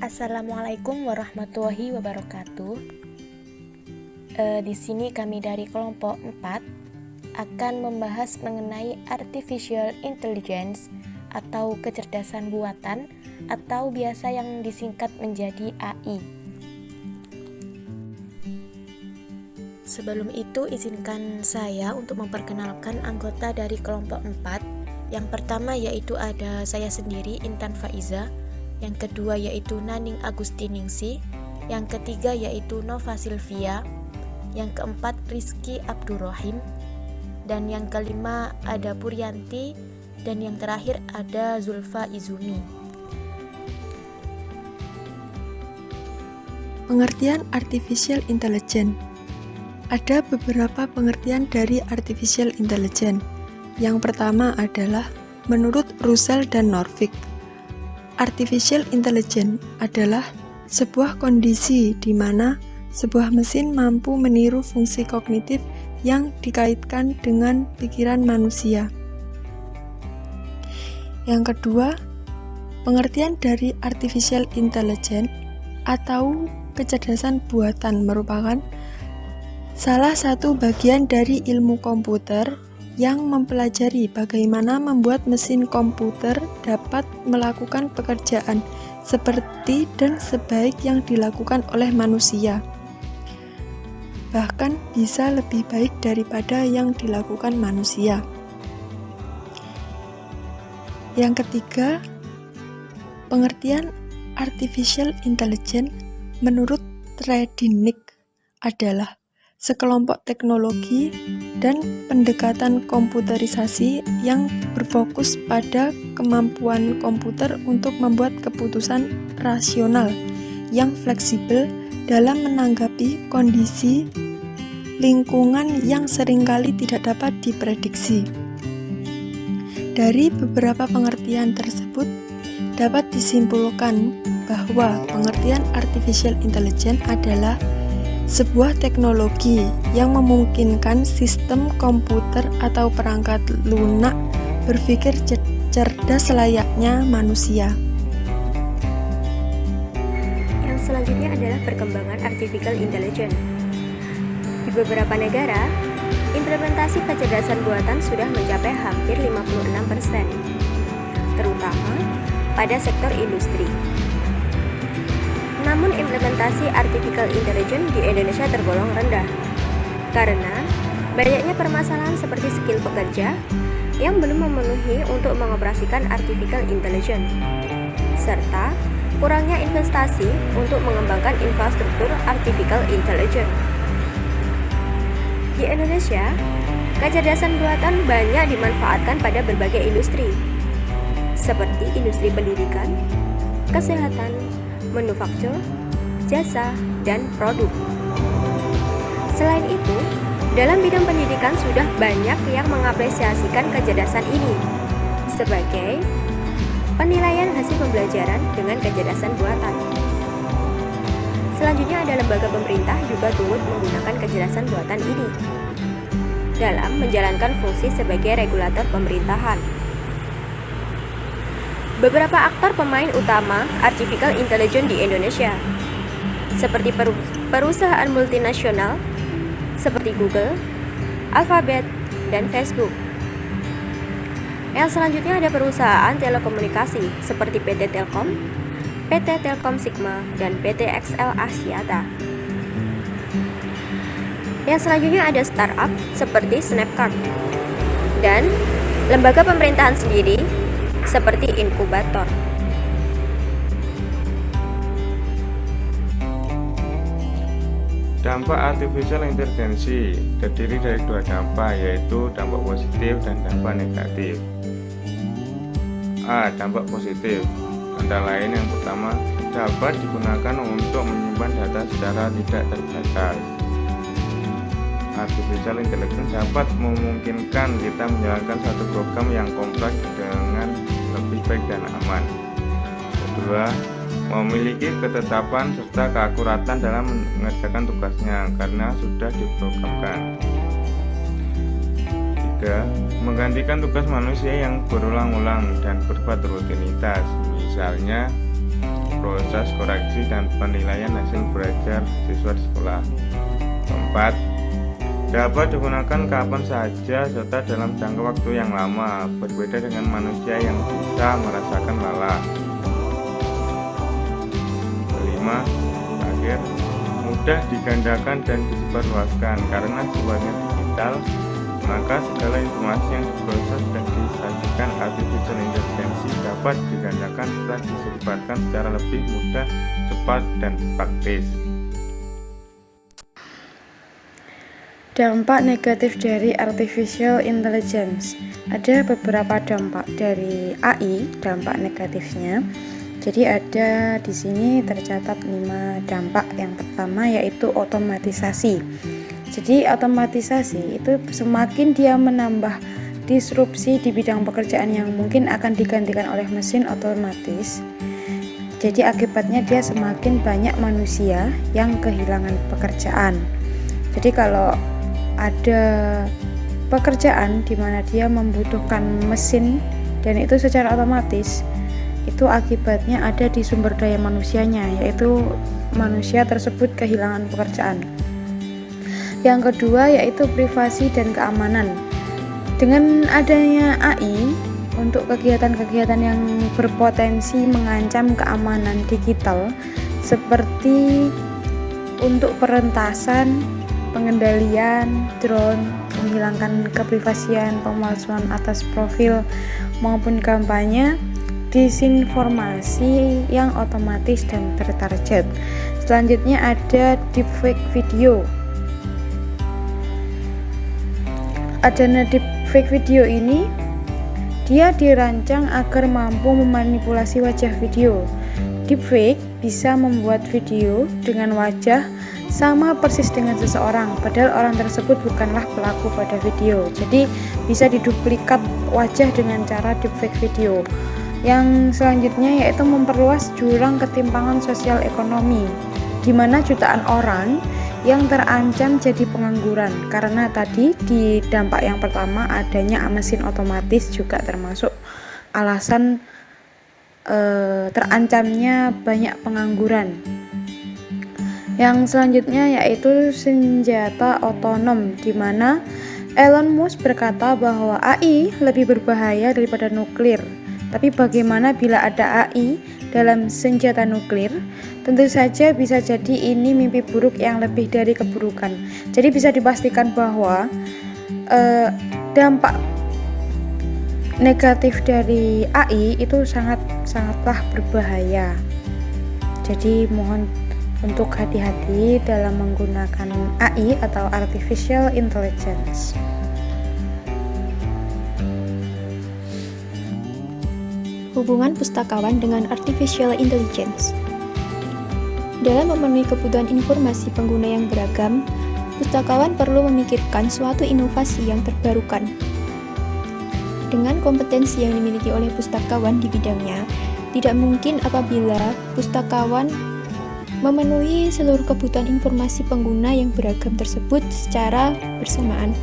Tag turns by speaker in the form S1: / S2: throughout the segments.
S1: Assalamualaikum warahmatullahi wabarakatuh. Di sini kami dari kelompok 4 akan membahas mengenai artificial intelligence atau kecerdasan buatan atau biasa yang disingkat menjadi AI. Sebelum itu izinkan saya untuk memperkenalkan anggota dari kelompok 4. Yang pertama yaitu ada saya sendiri, Intan Faiza. Yang kedua yaitu Naning Agustiningsih, yang ketiga yaitu Nova Silvia, yang keempat Rizky Abdurrahim, dan yang kelima ada Puryanti, dan yang terakhir ada Zulfa Izumi.
S2: Pengertian artificial intelligence. Ada beberapa pengertian dari artificial intelligence. Yang pertama adalah menurut Russell dan Norvig, artificial intelligence adalah sebuah kondisi di mana sebuah mesin mampu meniru fungsi kognitif yang dikaitkan dengan pikiran manusia. Yang kedua, pengertian dari artificial intelligence atau kecerdasan buatan merupakan salah satu bagian dari ilmu komputer yang mempelajari bagaimana membuat mesin komputer dapat melakukan pekerjaan seperti dan sebaik yang dilakukan oleh manusia. Bahkan bisa lebih baik daripada yang dilakukan manusia. Yang ketiga, pengertian artificial intelligence menurut Tredinnick adalah sekelompok teknologi dan pendekatan komputerisasi yang berfokus pada kemampuan komputer untuk membuat keputusan rasional yang fleksibel dalam menanggapi kondisi lingkungan yang seringkali tidak dapat diprediksi. Dari beberapa pengertian tersebut, dapat disimpulkan bahwa pengertian artificial intelligence adalah sebuah teknologi yang memungkinkan sistem komputer atau perangkat lunak berpikir cerdas layaknya manusia.
S3: Yang selanjutnya adalah perkembangan artificial intelligence. Di beberapa negara, implementasi kecerdasan buatan sudah mencapai hampir 56%, terutama pada sektor industri. Namun implementasi artificial intelligence di Indonesia tergolong rendah karena banyaknya permasalahan seperti skill pekerja yang belum memenuhi untuk mengoperasikan artificial intelligence, serta kurangnya investasi untuk mengembangkan infrastruktur artificial intelligence. Di Indonesia, kecerdasan buatan banyak dimanfaatkan pada berbagai industri, seperti industri pendidikan, kesehatan, manufaktur, jasa, dan produk. Selain itu, dalam bidang pendidikan sudah banyak yang mengapresiasikan kecerdasan ini sebagai penilaian hasil pembelajaran dengan kecerdasan buatan. Selanjutnya ada lembaga pemerintah juga turut menggunakan kecerdasan buatan ini dalam menjalankan fungsi sebagai regulator pemerintahan. Beberapa aktor pemain utama artificial intelligence di Indonesia, seperti perusahaan multinasional seperti Google, Alphabet, dan Facebook. Yang selanjutnya ada perusahaan telekomunikasi seperti PT Telkom, PT Telkom Sigma, dan PT XL Axiata. Yang selanjutnya ada startup seperti Snapcart, dan lembaga pemerintahan sendiri seperti inkubator.
S4: Dampak artificial intelligence terdiri dari dua dampak, yaitu dampak positif dan dampak negatif. A. Dampak positif antara lain yang pertama, dapat digunakan untuk menyimpan data secara tidak terbatas. Artificial intelligence dapat memungkinkan kita menjalankan satu program yang kompleks dengan lebih baik dan aman. Kedua, memiliki ketetapan serta keakuratan dalam mengerjakan tugasnya karena sudah diprogramkan. Tiga, menggantikan tugas manusia yang berulang-ulang dan berbuat rutinitas, misalnya proses koreksi dan penilaian hasil belajar siswa di sekolah. Keempat, dapat digunakan kapan saja serta dalam jangka waktu yang lama, berbeda dengan manusia yang bisa merasakan lelah. Kelima, terakhir, mudah digandakan dan disebarluaskan karena sifatnya digital, maka segala informasi yang diproses dan disajikan artificial intelligence dapat digandakan serta disebarkan secara lebih mudah, cepat, dan praktis.
S5: Dampak negatif dari artificial intelligence. Ada beberapa dampak dari AI, dampak negatifnya. Jadi ada di sini tercatat 5 dampak. Yang pertama yaitu otomatisasi. Jadi otomatisasi itu semakin dia menambah disrupsi di bidang pekerjaan yang mungkin akan digantikan oleh mesin otomatis. Jadi akibatnya dia semakin banyak manusia yang kehilangan pekerjaan. Jadi kalau ada pekerjaan di mana dia membutuhkan mesin dan itu secara otomatis, itu akibatnya ada di sumber daya manusianya, yaitu manusia tersebut kehilangan pekerjaan. Yang kedua yaitu privasi dan keamanan. Dengan adanya AI untuk kegiatan-kegiatan yang berpotensi mengancam keamanan digital seperti untuk perentasan, pengendalian drone, menghilangkan keprivasian, pemalsuan atas profil maupun kampanye, disinformasi yang otomatis dan tertarget. Selanjutnya ada deepfake video. Adanya deepfake video ini dia dirancang agar mampu memanipulasi wajah video. Deepfake bisa membuat video dengan wajah sama persis dengan seseorang, padahal orang tersebut bukanlah pelaku pada video. Jadi bisa diduplikat wajah dengan cara deepfake video. Yang selanjutnya yaitu memperluas jurang ketimpangan sosial ekonomi, di mana jutaan orang yang terancam jadi pengangguran. Karena tadi di dampak yang pertama adanya mesin otomatis juga termasuk alasan terancamnya banyak pengangguran. Yang selanjutnya yaitu senjata otonom, di mana Elon Musk berkata bahwa AI lebih berbahaya daripada nuklir. Tapi bagaimana bila ada AI dalam senjata nuklir? Tentu saja bisa jadi ini mimpi buruk yang lebih dari keburukan. Jadi bisa dipastikan bahwa dampak negatif dari AI itu sangatlah berbahaya. Jadi mohon untuk hati-hati dalam menggunakan AI atau artificial intelligence.
S6: Hubungan pustakawan dengan artificial intelligence. Dalam memenuhi kebutuhan informasi pengguna yang beragam, pustakawan perlu memikirkan suatu inovasi yang terbarukan. Dengan kompetensi yang dimiliki oleh pustakawan di bidangnya, tidak mungkin apabila pustakawan memenuhi seluruh kebutuhan informasi pengguna yang beragam tersebut secara bersamaan.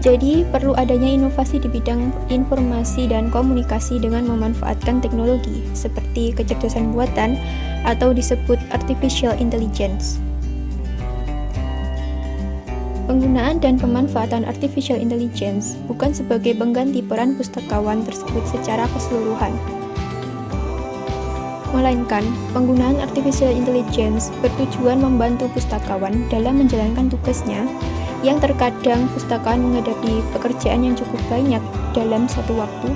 S6: Jadi, perlu adanya inovasi di bidang informasi dan komunikasi dengan memanfaatkan teknologi seperti kecerdasan buatan atau disebut artificial intelligence. Penggunaan dan pemanfaatan artificial intelligence bukan sebagai pengganti peran pustakawan tersebut secara keseluruhan, melainkan penggunaan artificial intelligence bertujuan membantu pustakawan dalam menjalankan tugasnya yang terkadang pustakawan menghadapi pekerjaan yang cukup banyak dalam satu waktu,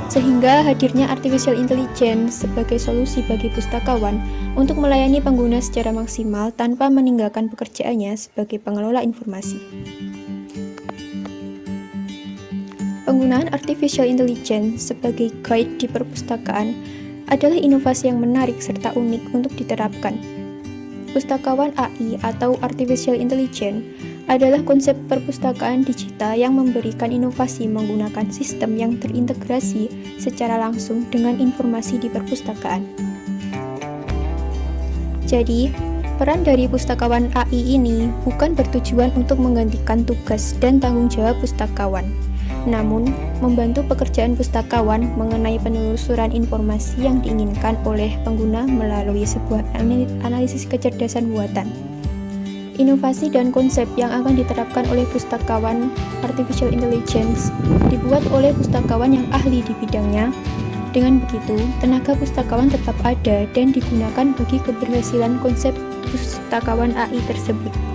S6: sehingga hadirnya artificial intelligence sebagai solusi bagi pustakawan untuk melayani pengguna secara maksimal tanpa meninggalkan pekerjaannya sebagai pengelola informasi. Penggunaan artificial intelligence sebagai guide di perpustakaan adalah inovasi yang menarik serta unik untuk diterapkan. Pustakawan AI atau artificial intelligence adalah konsep perpustakaan digital yang memberikan inovasi menggunakan sistem yang terintegrasi secara langsung dengan informasi di perpustakaan. Jadi, peran dari pustakawan AI ini bukan bertujuan untuk menggantikan tugas dan tanggung jawab pustakawan, namun membantu pekerjaan pustakawan mengenai penelusuran informasi yang diinginkan oleh pengguna melalui sebuah analisis kecerdasan buatan. Inovasi dan konsep yang akan diterapkan oleh pustakawan artificial intelligence dibuat oleh pustakawan yang ahli di bidangnya. Dengan begitu, tenaga pustakawan tetap ada dan digunakan bagi keberhasilan konsep pustakawan AI tersebut.